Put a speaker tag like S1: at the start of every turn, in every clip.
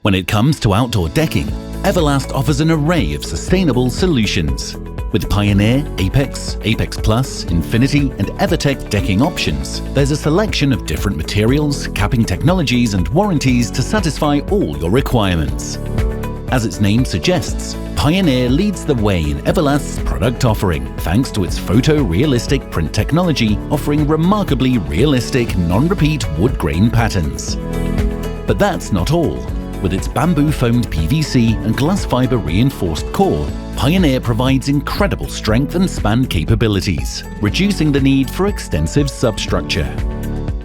S1: When it comes to outdoor decking, Eva-Last offers an array of sustainable solutions. With Pioneer, Apex, Apex Plus, Infinity and EverTech decking options, there's a selection of different materials, capping technologies and warranties to satisfy all your requirements. As its name suggests, Pioneer leads the way in Eva-Last's product offering, thanks to its photorealistic print technology offering remarkably realistic, non-repeat wood grain patterns. But that's not all. With its bamboo-foamed PVC and glass fiber reinforced core, Pioneer provides incredible strength and span capabilities, reducing the need for extensive substructure.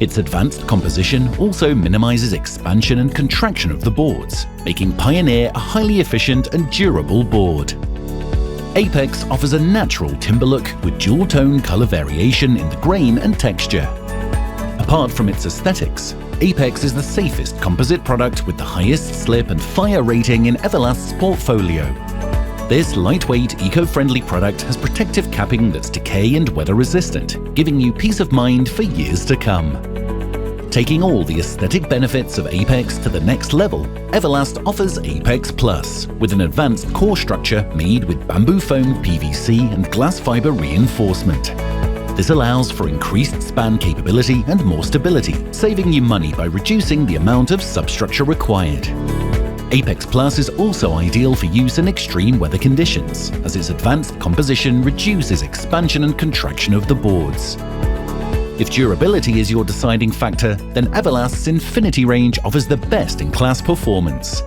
S1: Its advanced composition also minimizes expansion and contraction of the boards, making Pioneer a highly efficient and durable board. Apex offers a natural timber look with dual-tone color variation in the grain and texture. Apart from its aesthetics, Apex is the safest composite product with the highest slip and fire rating in Eva-Last's portfolio. This lightweight, eco-friendly product has protective capping that's decay and weather resistant, giving you peace of mind for years to come. Taking all the aesthetic benefits of Apex to the next level, Eva-Last offers Apex Plus, with an advanced core structure made with bamboo-foamed PVC and glass fiber reinforcement. This allows for increased span capability and more stability, saving you money by reducing the amount of substructure required. Apex Plus is also ideal for use in extreme weather conditions, as its advanced composition reduces expansion and contraction of the boards. If durability is your deciding factor, then Eva-Last's Infinity range offers the best-in-class performance.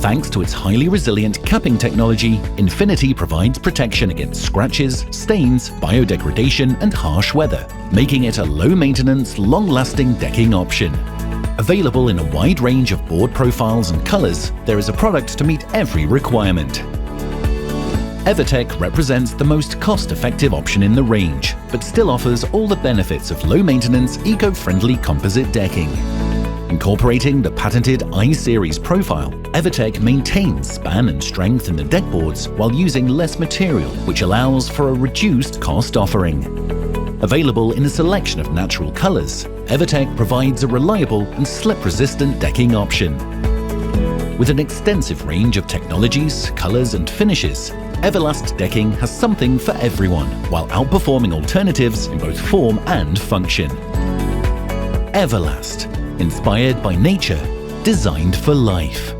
S1: Thanks to its highly resilient capping technology, Infinity provides protection against scratches, stains, biodegradation and harsh weather, making it a low-maintenance, long-lasting decking option. Available in a wide range of board profiles and colors, there is a product to meet every requirement. EverTech represents the most cost-effective option in the range, but still offers all the benefits of low-maintenance, eco-friendly composite decking. Incorporating the patented I-Series profile, EverTech maintains span and strength in the deck boards while using less material, which allows for a reduced cost offering. Available in a selection of natural colors, EverTech provides a reliable and slip-resistant decking option. With an extensive range of technologies, colors and finishes, Eva-Last decking has something for everyone, while outperforming alternatives in both form and function. Eva-Last, inspired by nature, designed for life.